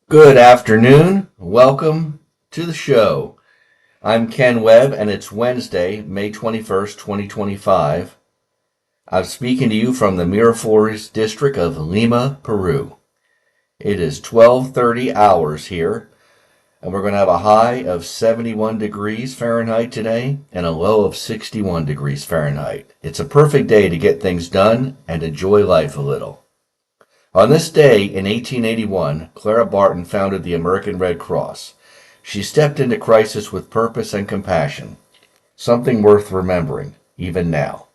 Good afternoon. Welcome to the show. I'm Ken Webb, and it's Wednesday, May 21st, 2025. I'm speaking to you from the Miraflores district of Lima, Peru. It is 12:30 hours here, and we're going to have a high of 71 degrees Fahrenheit today and a low of 61 degrees Fahrenheit. It's a perfect day to get things done and enjoy life a little. On this day in 1881, Clara Barton founded the American Red Cross. She stepped into crisis with purpose and compassion, something worth remembering, even now.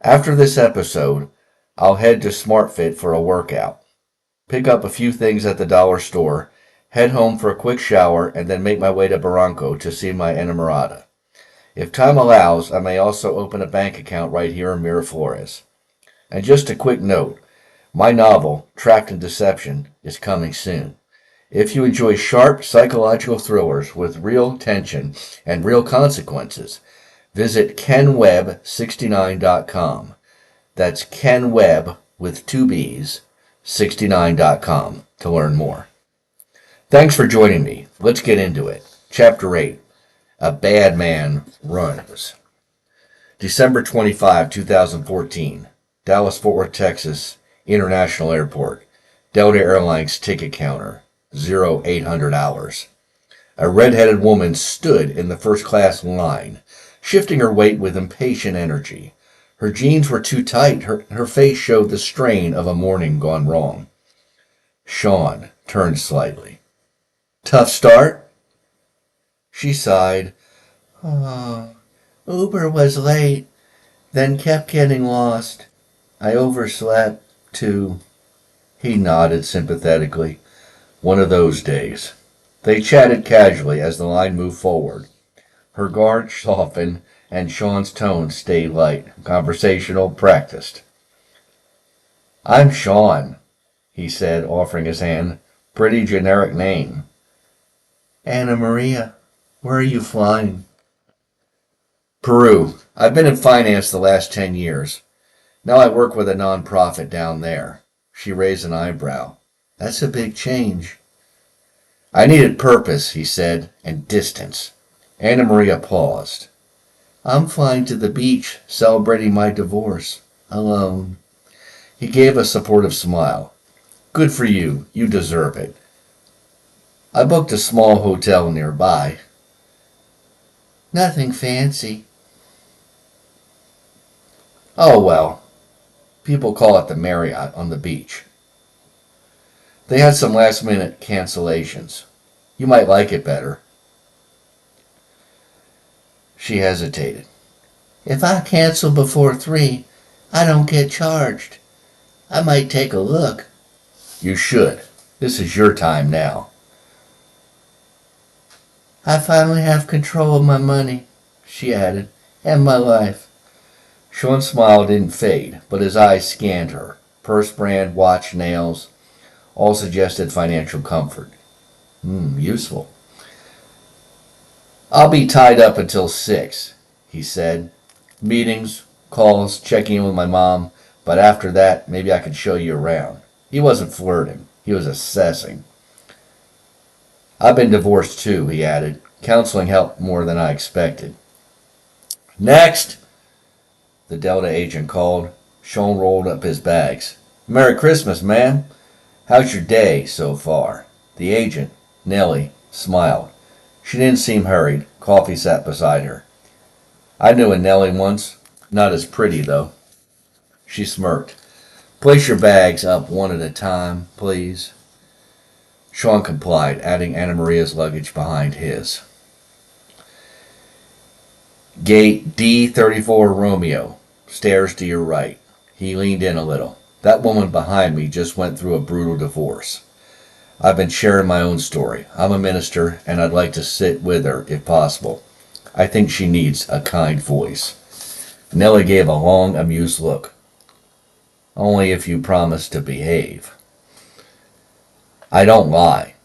After this episode, I'll head to SmartFit for a workout, pick up a few things at the dollar store, head home for a quick shower, and then make my way to Barranco to see my enamorada. If time allows, I may also open a bank account right here in Miraflores. And just a quick note, my novel, Trapped in Deception, is coming soon. If you enjoy sharp psychological thrillers with real tension and real consequences, visit kenwebb69.com. That's Ken Webb with two B's, 69.com to learn more. Thanks for joining me. Let's get into it. Chapter 8, A Bad Man Runs. December 25, 2014. Dallas-Fort Worth, Texas, International Airport. Delta Airlines ticket counter, 0800 hours. A red-headed woman stood in the first-class line, shifting her weight with impatient energy. Her jeans were too tight. Her face showed the strain of a morning gone wrong. Sean turned slightly. Tough start? She sighed. Oh, Uber was late, then kept getting lost. I overslept, too. He nodded sympathetically. One of those days. They chatted casually as the line moved forward. Her guard softened, and Sean's tone stayed light, conversational, practiced. I'm Sean, he said, offering his hand. Pretty generic name. Anna Maria, where are you flying? Peru. I've been in finance the last 10 years. Now I work with a non-profit down there. She raised an eyebrow. That's a big change. I needed purpose, he said, and distance. Anna Maria paused. I'm flying to the beach, celebrating my divorce. Alone. He gave a supportive smile. Good for you. You deserve it. I booked a small hotel nearby. Nothing fancy. Oh well. People call it the Marriott on the beach. They had some last-minute cancellations. You might like it better. She hesitated. If I cancel before 3, I don't get charged. I might take a look. You should. This is your time now. I finally have control of my money, she added, and my life. Sean's smile didn't fade, but his eyes scanned her. Purse brand, watch, nails, all suggested financial comfort. Useful. I'll be tied up until 6, he said. Meetings, calls, checking in with my mom, but after that, maybe I could show you around. He wasn't flirting. He was assessing. I've been divorced too, he added. Counseling helped more than I expected. Next! The Delta agent called. Sean rolled up his bags. Merry Christmas, ma'am. How's your day so far? The agent, Nellie, smiled. She didn't seem hurried. Coffee sat beside her. I knew a Nellie once. Not as pretty, though. She smirked. Place your bags up one at a time, please. Sean complied, adding Anna Maria's luggage behind his. Gate D34 Romeo. Stairs to your right. He leaned in a little. That woman behind me just went through a brutal divorce. I've been sharing my own story. I'm a minister, and I'd like to sit with her if possible. I think she needs a kind voice. Nellie gave a long, amused look. Only if you promise to behave. I don't lie,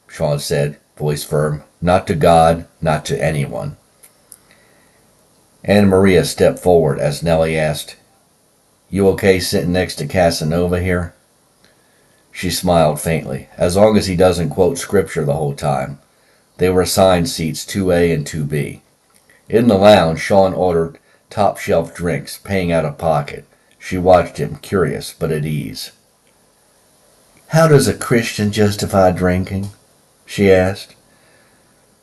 Sean said, voice firm. Not to God, not to anyone. Anna Maria stepped forward as Nellie asked, You okay sitting next to Casanova here? She smiled faintly. As long as he doesn't quote scripture the whole time. They were assigned seats 2A and 2B. In the lounge, Sean ordered top-shelf drinks, paying out of pocket. She watched him, curious but at ease. "How does a Christian justify drinking?" she asked.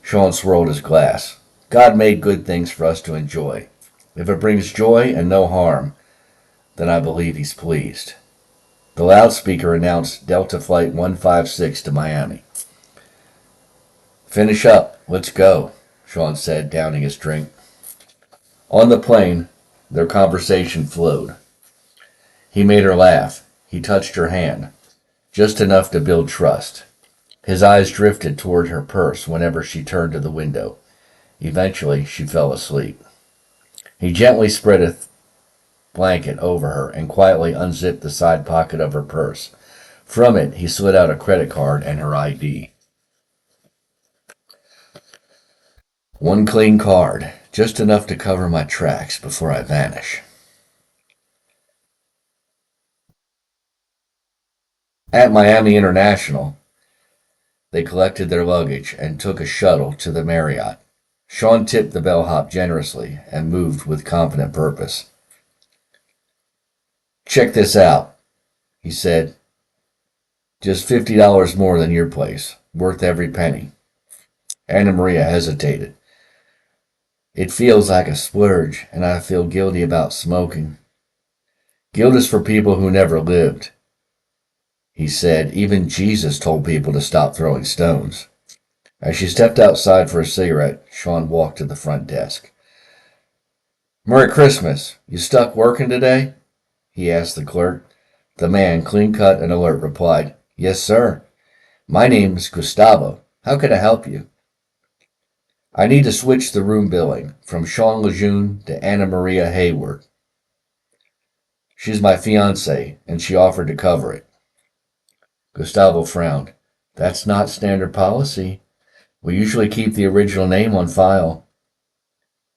Sean swirled his glass. "God made good things for us to enjoy. If it brings joy and no harm, then I believe he's pleased." The loudspeaker announced Delta Flight 156 to Miami. "Finish up. Let's go," Sean said, downing his drink. On the plane, their conversation flowed. He made her laugh. He touched her hand, just enough to build trust. His eyes drifted toward her purse whenever she turned to the window. Eventually, she fell asleep. He gently spread a blanket over her and quietly unzipped the side pocket of her purse. From it, he slid out a credit card and her ID. "One clean card, just enough to cover my tracks before I vanish." At Miami International, they collected their luggage and took a shuttle to the Marriott. Sean tipped the bellhop generously and moved with confident purpose. "Check this out," he said. "Just $50 more than your place. Worth every penny." Anna Maria hesitated. "It feels like a splurge, and I feel guilty about smoking." "Guilt is for people who never lived," he said. "Even Jesus told people to stop throwing stones." As she stepped outside for a cigarette, Sean walked to the front desk. "Merry Christmas. You stuck working today?" he asked the clerk. The man, clean-cut and alert, replied, "Yes, sir. My name's Gustavo. How can I help you?" "I need to switch the room billing from Sean Lejeune to Anna Maria Hayward. She's my fiancée, and she offered to cover it." Gustavo frowned. "That's not standard policy. We usually keep the original name on file."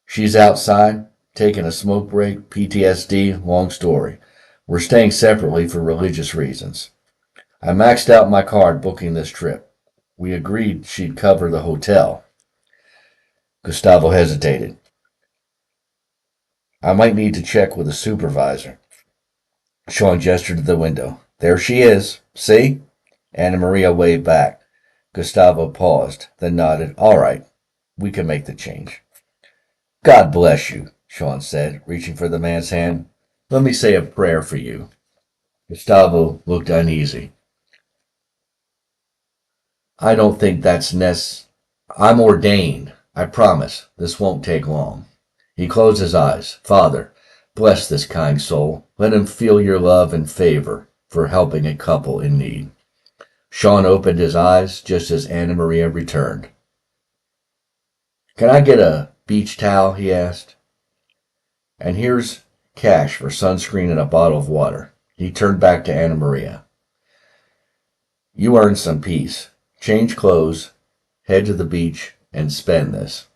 "She's outside, taking a smoke break, PTSD, long story. We're staying separately for religious reasons. I maxed out my card booking this trip. We agreed she'd cover the hotel." Gustavo hesitated. "I might need to check with a supervisor." Sean gestured to the window. "There she is. See?" Anna Maria waved back. Gustavo paused, then nodded. "All right, we can make the change." "God bless you," Sean said, reaching for the man's hand. "Let me say a prayer for you." Gustavo looked uneasy. "I don't think that's I'm ordained. I promise. This won't take long." He closed his eyes. "Father, bless this kind soul. Let him feel your love and favor for helping a couple in need." Sean opened his eyes just as Anna Maria returned. "Can I get a beach towel?" he asked. "And here's cash for sunscreen and a bottle of water." He turned back to Anna Maria. "You earned some peace. Change clothes, head to the beach, and spend this."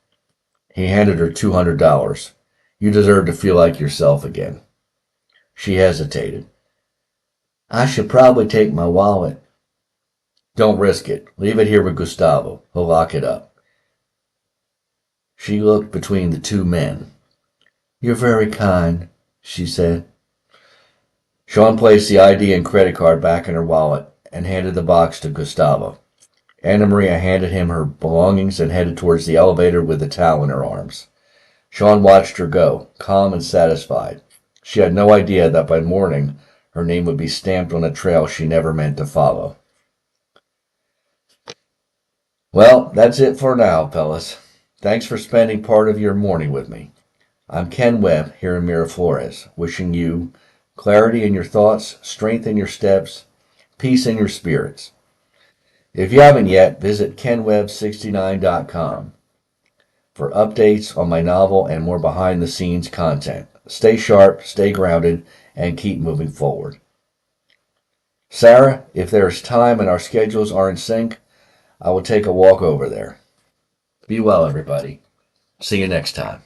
He handed her $200. "You deserve to feel like yourself again." She hesitated. "I should probably take my wallet." "Don't risk it. Leave it here with Gustavo. He'll lock it up." She looked between the two men. "You're very kind," she said. Sean placed the ID and credit card back in her wallet and handed the box to Gustavo. Anna Maria handed him her belongings and headed towards the elevator with the towel in her arms. Sean watched her go, calm and satisfied. She had no idea that by morning her name would be stamped on a trail she never meant to follow. Well, that's it for now, fellas. Thanks for spending part of your morning with me. I'm Ken Webb here in Miraflores, wishing you clarity in your thoughts, strength in your steps, peace in your spirits. If you haven't yet, visit kenwebb69.com for updates on my novel and more behind-the-scenes content. Stay sharp, stay grounded, and keep moving forward. Sarah, if there is time and our schedules are in sync, I will take a walk over there. Be well, everybody. See you next time.